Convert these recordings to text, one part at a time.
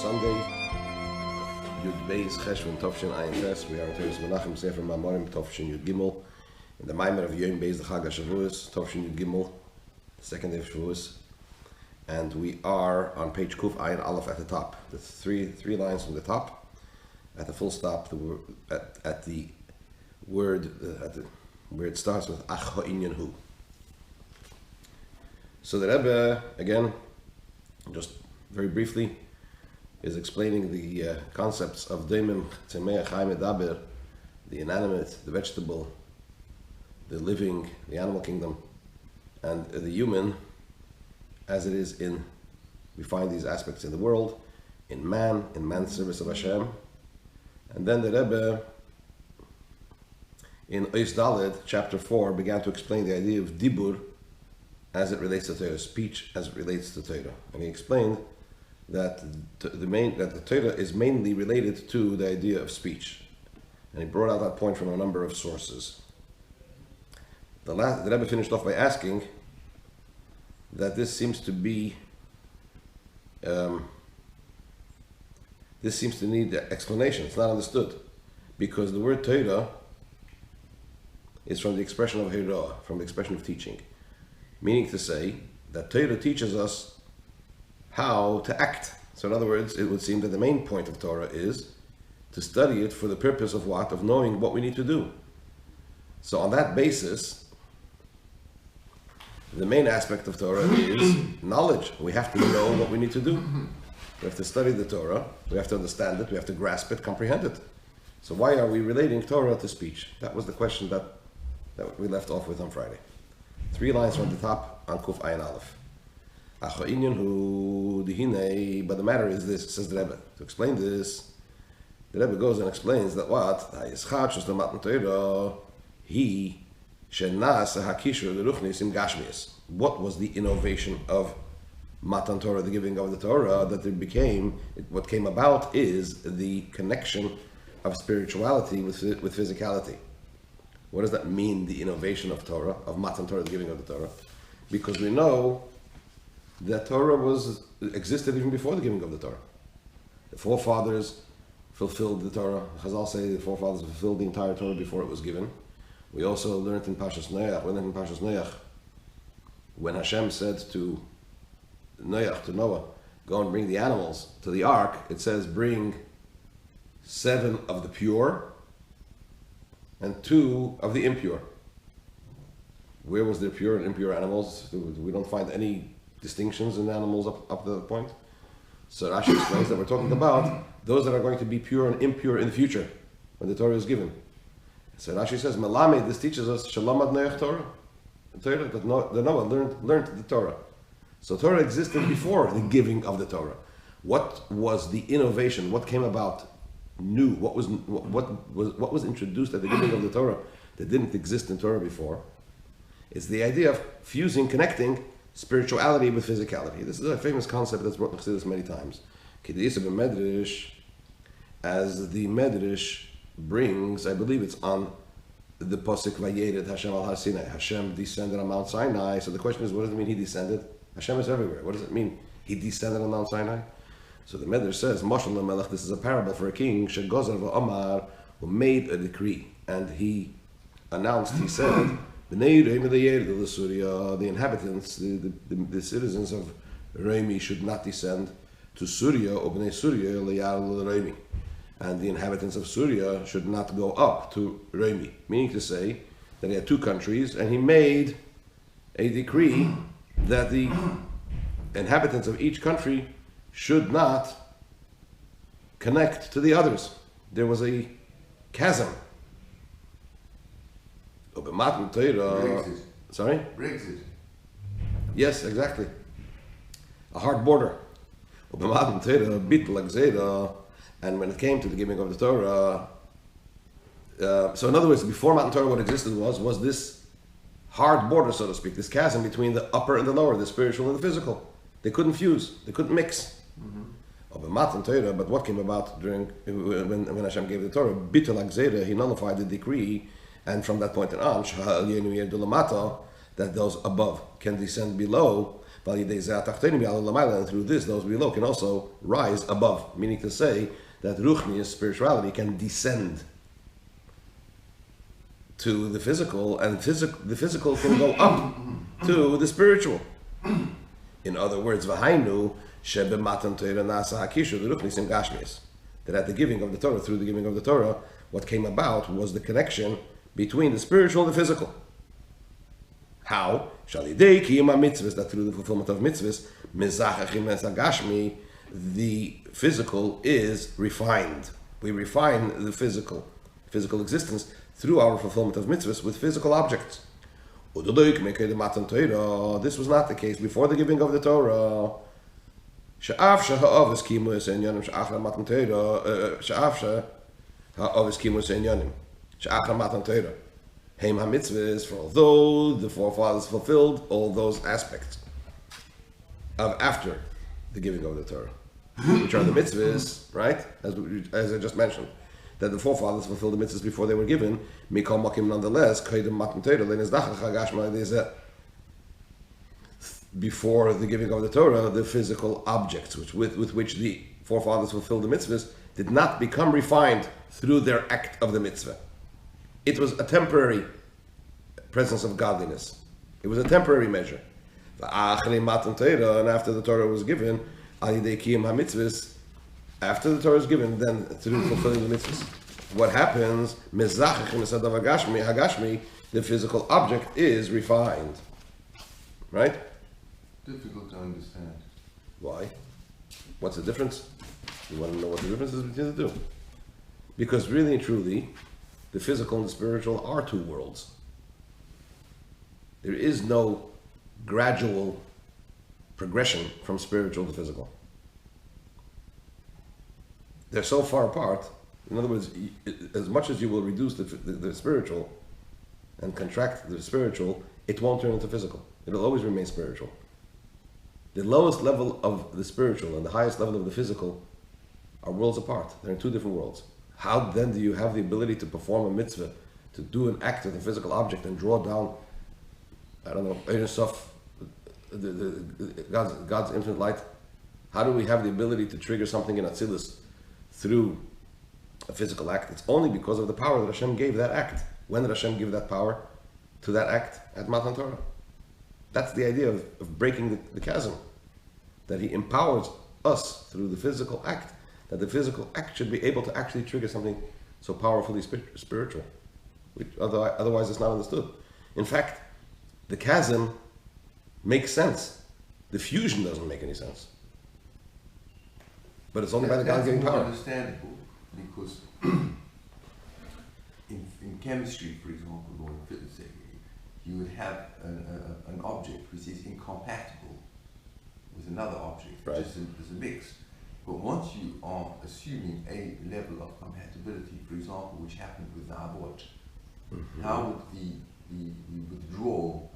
Sunday, Yud Beis Cheshvan Tovshin Ayin Tes. We are in Teres Menachem Sefer Mamorim Tovshin Yud Gimel in the Mamar of Yom Beis the Chag Shavuos Tovshin Yud Gimel, the second day of Shavuos, and we are on page Kuf Ayin Aleph at the top. The three lines from the top, at the full stop, at the word where it starts with Ach Ha'inyan Hu. So the Rebbe again, just very briefly, is explaining the concepts of Mamar Vayedaber, the inanimate, the vegetable, the living, the animal kingdom, and the human, as it is in, we find these aspects in the world, in man's service of Hashem. And then the Rebbe, in Ois Daled, chapter 4, began to explain the idea of Dibur as it relates to Torah, speech as it relates to Torah. And he explained that the Torah is mainly related to the idea of speech. And he brought out that point from a number of sources. The Rebbe finished off by asking that this seems to be this seems to need explanation. It's not understood, because the word Torah is from the expression of Hira, from the expression of teaching, meaning to say that Torah teaches us how to act. So in other words, it would seem that the main point of Torah is to study it for the purpose of what? Of knowing what we need to do. So on that basis, the main aspect of Torah is knowledge. We have to know what we need to do. We have to study the Torah, we have to understand it, we have to grasp it, comprehend it. So why are we relating Torah to speech? That was the question that we left off with on Friday. 3 lines from the top on Kuf Ayin Aleph. But the matter is this, says the Rebbe. To explain this, the Rebbe goes and explains that what? What was the innovation of Matan Torah, the giving of the Torah, that what came about is the connection of spirituality with physicality. What does that mean, the innovation of Torah, of Matan Torah, the giving of the Torah? Because we know that Torah existed even before the giving of the Torah. The forefathers fulfilled the Torah. Chazal say the forefathers fulfilled the entire Torah before it was given. We also learned in Pashas Noach, when Hashem said to Noah, go and bring the animals to the ark, it says bring 7 of the pure and 2 of the impure. Where was there pure and impure animals? We don't find any distinctions in animals up to that point. So Rashi explains that we're talking about those that are going to be pure and impure in the future, when the Torah is given. So Rashi says, Melamed, this teaches us, Shalamad Noach Torah. The Torah that Noah learned the Torah. So Torah existed before the giving of the Torah. What was the innovation? What came about new? What was introduced at the giving of the Torah that didn't exist in Torah before? It's the idea of connecting spirituality with physicality. This is a famous concept that's brought in Chassidus many times. As the Medrash brings, I believe it's on the Pasuk Vayedaber Hashem al Har Sinai. Hashem descended on Mount Sinai. So the question is, what does it mean he descended? Hashem is everywhere. What does it mean he descended on Mount Sinai? So the Medrash says, Mashal Melech, this is a parable for a king, Shegozar v'Omar, who made a decree, and he announced, he said, the inhabitants, the citizens of Reimi should not descend to Surya, or Bnei Surya, Reimi. And the inhabitants of Surya should not go up to Reimi. Meaning to say that he had 2 countries, and he made a decree that the inhabitants of each country should not connect to the others. There was a chasm. Brexit. Sorry? Brexit. Yes, exactly. A hard border. And when it came to the giving of the Torah, so in other words, before Matan Torah, what existed was this hard border, so to speak, this chasm between the upper and the lower, the spiritual and the physical. They couldn't fuse, they couldn't mix. But what came about when Hashem gave the Torah? He nullified the decree, and from that point on, that those above can descend below. And through this, those below can also rise above, meaning to say that Ruchnius, spirituality, can descend to the physical, and the physical can go up to the spiritual. In other words, V'hainu shebematan Torah nasa hakishu Ruchnisim gashmis. That at the giving of the Torah, through the giving of the Torah, what came about was the connection between the spiritual and the physical. How? Shalidei kiyum mitzvahs, that through the fulfillment of mitzvahs, mezachachim esagashmi, the physical is refined. We refine the physical existence through our fulfillment of mitzvahs with physical objects. This was not the case before the giving of the Torah. Sha'af sha'ha'avis kimus enyonim sha'achra matan Torah. Sha'af sha'ha'avis kimus enyonim sha'achra matan Torah. Heim ha-mitzvahs, for although the forefathers fulfilled all those aspects of after the giving of the Torah, which are the mitzvahs, right? As I just mentioned, that the forefathers fulfilled the mitzvahs before they were given. Mikol makim, nonetheless, kaidem matan Torah le'nezdachach hagashma le'zeh. Before the giving of the Torah, the physical objects with which the forefathers fulfilled the mitzvahs did not become refined through their act of the mitzvah. It was a temporary presence of godliness. It was a temporary measure. And after the Torah was given, after the Torah is given, then through fulfilling the mitzvahs, what happens? The physical object is refined. Right? Difficult to understand. Why? What's the difference? You want to know what the difference is between the two? Because really and truly, the physical and the spiritual are two worlds. There is no gradual progression from spiritual to physical. They're so far apart. In other words, as much as you will reduce the spiritual and contract the spiritual, it won't turn into physical. It'll always remain spiritual. The lowest level of the spiritual and the highest level of the physical are worlds apart. They're in two different worlds. How then do you have the ability to perform a mitzvah, to do an act with a physical object and draw down, I don't know, Ein Sof, God's infinite light? How do we have the ability to trigger something in Atzilus through a physical act? It's only because of the power that Hashem gave that act. When did Hashem give that power to that act? At Matan Torah. That's the idea of breaking the chasm. That He empowers us through the physical act. That the physical act should be able to actually trigger something so powerfully spiritual, which otherwise it's not understood. In fact, the chasm makes sense. The fusion doesn't make any sense. But it's only by the God-giving power. That's understandable, because in chemistry, for example, or in physics, you would have an object which is incompatible with another object, right, just as a mix. But once you are assuming a level of compatibility, for example, which happened with the Avot, how would the withdrawal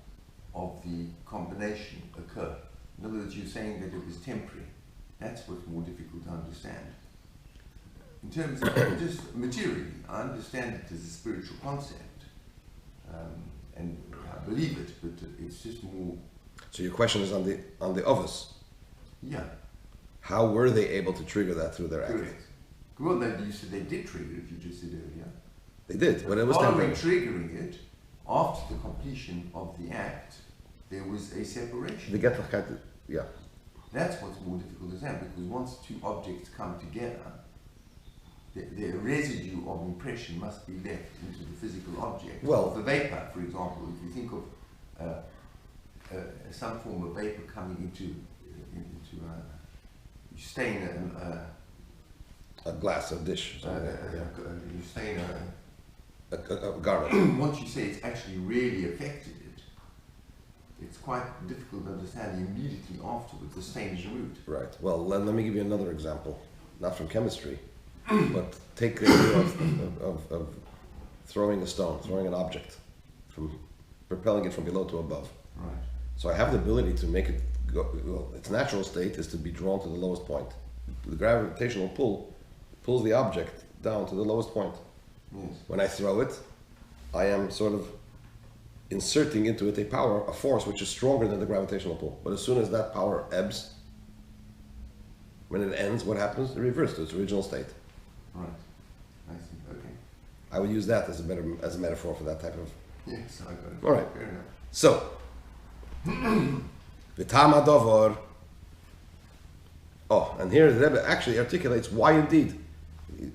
of the combination occur? In other words, you're saying that it was temporary. That's what's more difficult to understand. In terms of just materially, I understand it as a spiritual concept, and I believe it, but it's just more. So your question is on the others. Yeah. How were they able to trigger that through their act? Correct. Well, you said they did trigger it, you just said earlier. They did, but it was following temporary. Triggering it, after the completion of the act, there was a separation. They get yeah. That's what's more difficult to understand, because once two objects come together, the residue of impression must be left into the physical object. Well, the vapor, for example, if you think of some form of vapor coming into you stain a glass, a dish, you stain a garment. Once you say it's actually really affected it, it's quite difficult to understand immediately afterwards the stain is removed. Right. Well, let me give you another example, not from chemistry, but take the idea of throwing a stone, throwing an object, from propelling it from below to above. Right. So I have the ability to make it go. Well, its natural state is to be drawn to the lowest point. The gravitational pull pulls the object down to the lowest point. Yes. When I throw it, I am sort of inserting into it a power, a force which is stronger than the gravitational pull. But as soon as that power ebbs, when it ends, what happens? It reverts to its original state. Right. I see. Okay. I would use that as a metaphor for that type of. Yes, I got it. All right. Fair enough. So, v'tama davar. Oh, and here the Rebbe actually articulates why indeed.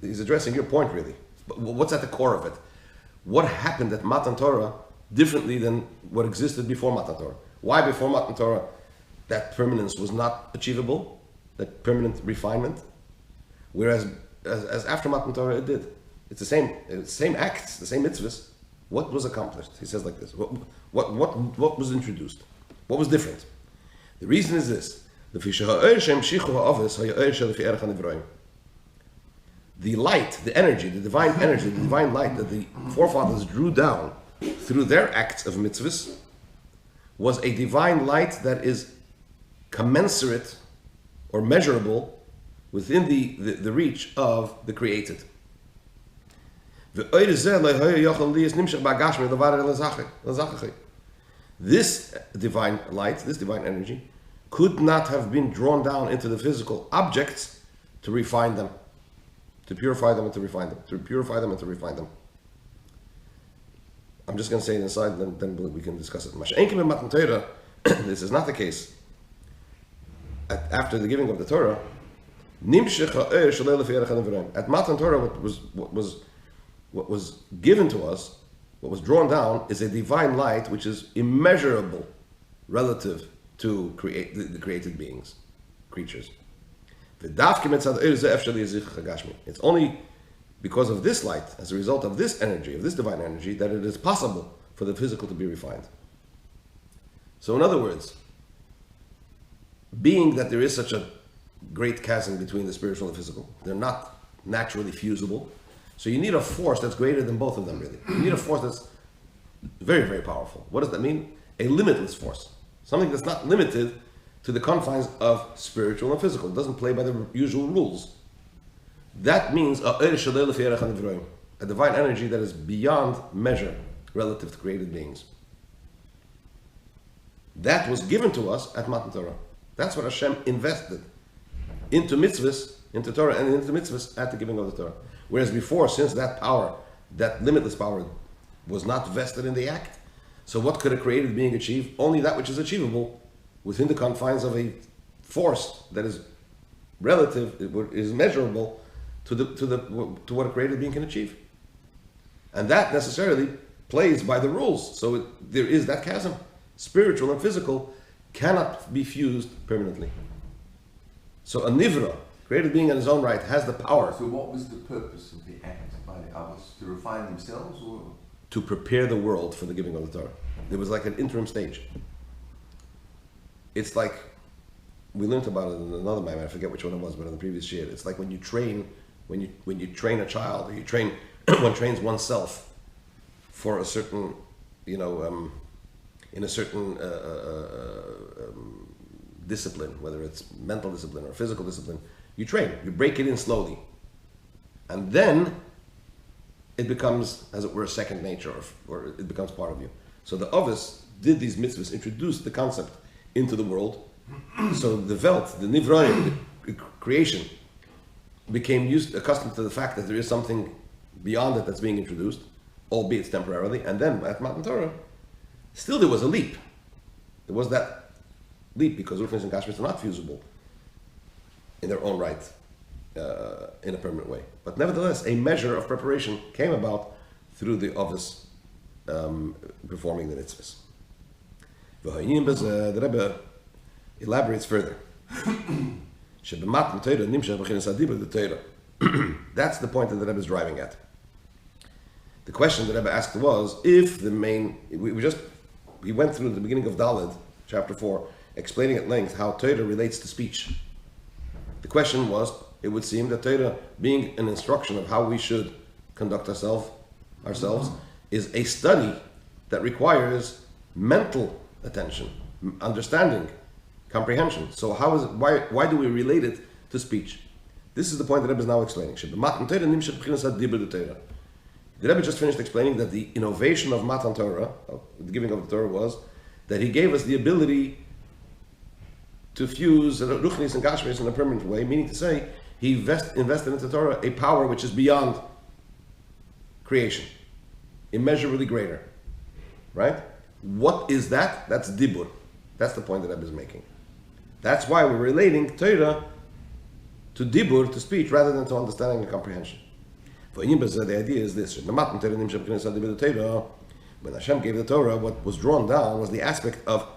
He's addressing your point really. But what's at the core of it? What happened at Matan Torah differently than what existed before Matan Torah? Why before Matan Torah that permanence was not achievable, that permanent refinement, whereas as after Matan Torah it did. It's the same acts, the same mitzvahs. What was accomplished? He says like this. What was introduced? What was different? The reason is this. The light, the energy, the divine energy, the divine light that the forefathers drew down through their acts of mitzvahs was a divine light that is commensurate or measurable within the reach of the created. This divine light, this divine energy, could not have been drawn down into the physical objects to refine them, to purify them and to refine them, to purify them and to refine them. I'm just going to say it inside, then we can discuss it. This is not the case. After the giving of the Torah, at Matan Torah, what was given to us, what was drawn down, is a divine light which is immeasurable relative to the created beings, creatures. It's only because of this light, as a result of this energy, of this divine energy, that it is possible for the physical to be refined. So in other words, being that there is such a great chasm between the spiritual and the physical, they're not naturally fusible, so you need a force that's greater than both of them, really. You need a force that's very, very powerful. What does that mean? A limitless force. Something that's not limited to the confines of spiritual and physical. It doesn't play by the usual rules. That means a divine energy that is beyond measure relative to created beings. That was given to us at Matan Torah. That's what Hashem invested into mitzvahs, into Torah, and into mitzvahs at the giving of the Torah. Whereas before, since that power, that limitless power, was not vested in the act, so what could a created being achieve? Only that which is achievable within the confines of a force that is relative, is measurable to what a created being can achieve. And that necessarily plays by the rules. So there is that chasm. Spiritual and physical cannot be fused permanently. So a nivra, created being in his own right, has the power. So what was the purpose of the act by the others? To refine themselves, or to prepare the world for the giving of the Torah? There was like an interim stage. It's like, we learned about it in another Mamar, I forget which one it was, but in the previous year. It's like when you train a child, or one trains oneself for a certain, in a certain discipline, whether it's mental discipline or physical discipline, you train, you break it in slowly. And then it becomes, as it were, second nature, or it becomes part of you. So the Ovis did these mitzvahs, introduced the concept into the world. So the Welt, the Nivroim, the creation, became accustomed to the fact that there is something beyond it that's being introduced, albeit temporarily. And then at Matan Torah, still there was a leap. There was that leap because Rufus and Kashmir are not fusible in their own right, in a permanent way. But nevertheless, a measure of preparation came about through the Ovis performing the mitzvahs. The Rebbe elaborates further. That's the point that the Rebbe is driving at. The question the Rebbe asked was, if the main, we went through the beginning of Daled, chapter 4, explaining at length how Torah relates to speech. The question was, it would seem that Torah, being an instruction of how we should conduct ourselves, is a study that requires mental attention, understanding, comprehension. So why do we relate it to speech? This is the point that Rebbe is now explaining. The Rebbe just finished explaining that the innovation of Matan Torah, of the giving of the Torah, was that he gave us the ability to fuse Ruchnis and Gashmis in a permanent way, meaning to say, he invested into Torah a power which is beyond creation, immeasurably greater. Right? What is that? That's Dibur. That's the point that Rebbe is making. That's why we're relating Torah to Dibur, to speech, rather than to understanding and comprehension. For Inibaz, the idea is this: when Hashem gave the Torah, what was drawn down was the aspect of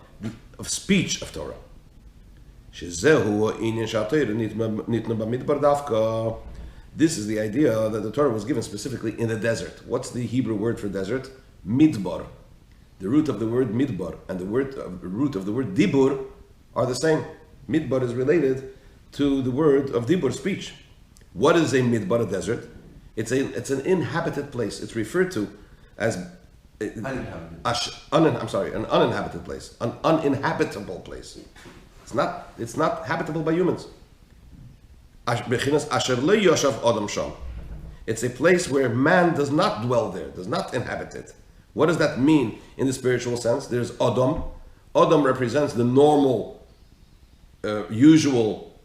speech of Torah. This is the idea that the Torah was given specifically in the desert. What's the Hebrew word for desert? Midbar. The root of the word midbar and the root of the word dibur are the same. Midbar is related to the word of dibur, speech. What is a midbar, a desert? It's an inhabited place. It's referred to as an uninhabited place, an uninhabitable place. It's not habitable by humans. It's a place where man does not dwell there, does not inhabit it. What does that mean in the spiritual sense? There's Adam. Adam represents the normal, usual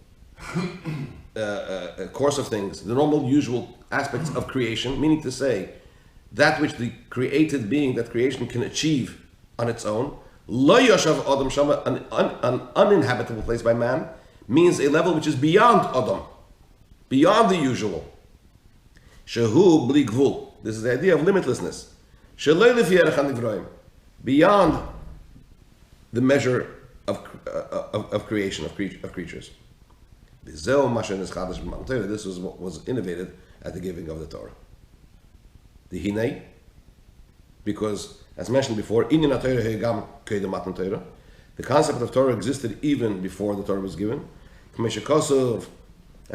course of things, the normal, usual aspects of creation, meaning to say, that which the created being, that creation can achieve on its own. Lo yoshav Adam shama, an uninhabitable place by man, means a level which is beyond Adam, beyond the usual. Shehu bli gvul. This is the idea of limitlessness. Beyond the measure of creation, of creatures. This is what was innovated at the giving of the Torah. The Hinei, because as mentioned before, the concept of Torah existed even before the Torah was given. As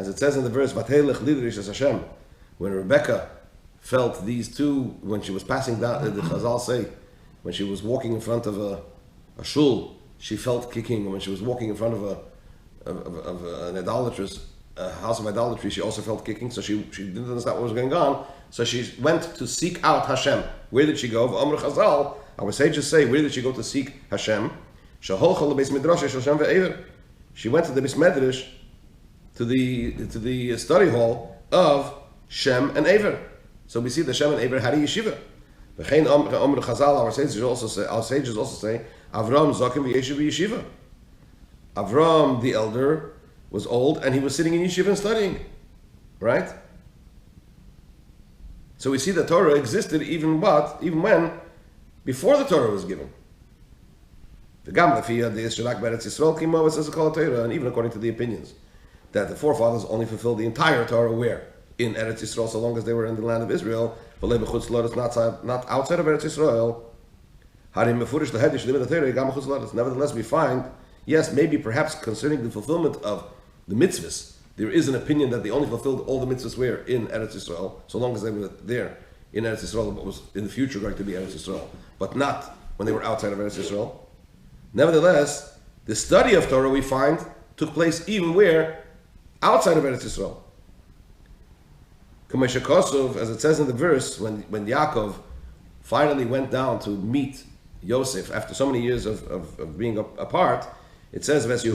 it says in the verse, when Rebecca felt these two, when she was passing down, the Chazal say, when she was walking in front of a shul, she felt kicking. When she was walking in front of an idolatrous house of idolatry, she also felt kicking. So she didn't understand what was going on. So she went to seek out Hashem. Where did she go? Amr Chazal, our sages say, where did she go to seek Hashem? She went to the Beis Medrash, to the study hall of Shem and Ever. So we see the Shem and Eber had a yeshiva. Our sages also say, Avram Zakim v'yeshiva. Avram, the elder, was old and he was sitting in yeshiva and studying. Right? So we see the Torah existed even when? Before the Torah was given. And even according to the opinions, that the forefathers only fulfilled the entire Torah where? In Eretz Yisrael, so long as they were in the land of Israel, not outside of Eretz Yisrael. Nevertheless, we find, yes, maybe perhaps concerning the fulfillment of the mitzvahs, there is an opinion that they only fulfilled all the mitzvahs where in Eretz Yisrael, so long as they were there in Eretz Yisrael, what was in the future going to be Eretz Yisrael, but not when they were outside of Eretz Yisrael. Nevertheless, the study of Torah, we find, took place even where? Outside of Eretz Yisrael. As it says in the verse, when Yaakov finally went down to meet Yosef after so many years of being apart, it says that he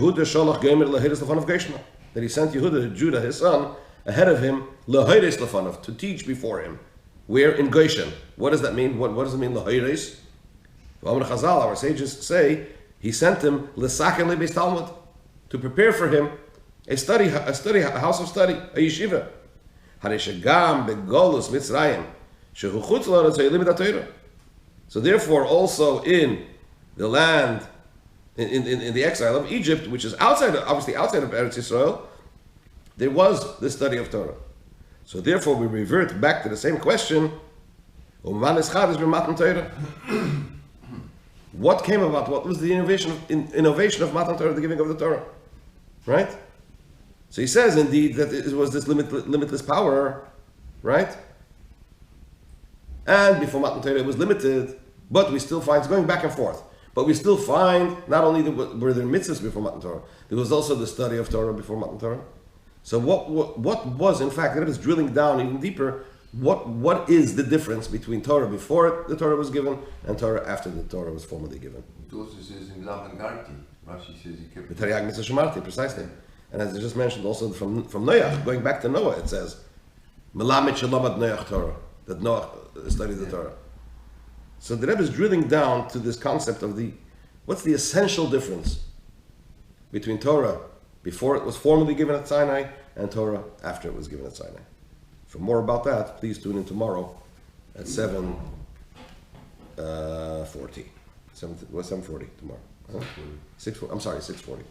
sent Yehuda, Judah, his son, ahead of him, to teach before him. Where? In Goshen. What does that mean? What does it mean, Lahayres? Our sages say he sent him to prepare for him a house of study, a yeshiva. So therefore, also in the land, in the exile of Egypt, which is obviously outside of Eretz Yisrael, there was the study of Torah. So therefore, we revert back to the same question: what came about? What was the innovation of Matan Torah, the giving of the Torah? Right? So he says, indeed, that it was this limitless power, right? And before Matan Torah it was limited, but we still find, it's going back and forth, but we still find, not only were there mitzvahs before Matan Torah, there was also the study of Torah before Matan Torah. So what was, in fact, that is drilling down even deeper, what is the difference between Torah before the Torah was given and Torah after the Torah was formally given? It also says in Lavangarti, Rashi says he kept The Tariag Mitzvah Shemarti, precisely. And as I just mentioned, also from Noach, going back to Noah, it says, Melamed Shalomad Noach Torah, that Noah studied the Torah. So the Rebbe is drilling down to this concept of what's the essential difference between Torah before it was formally given at Sinai and Torah after it was given at Sinai. For more about that, please tune in tomorrow at 7:40. 7:40 tomorrow. Huh? 6:40. I'm sorry, 6:40.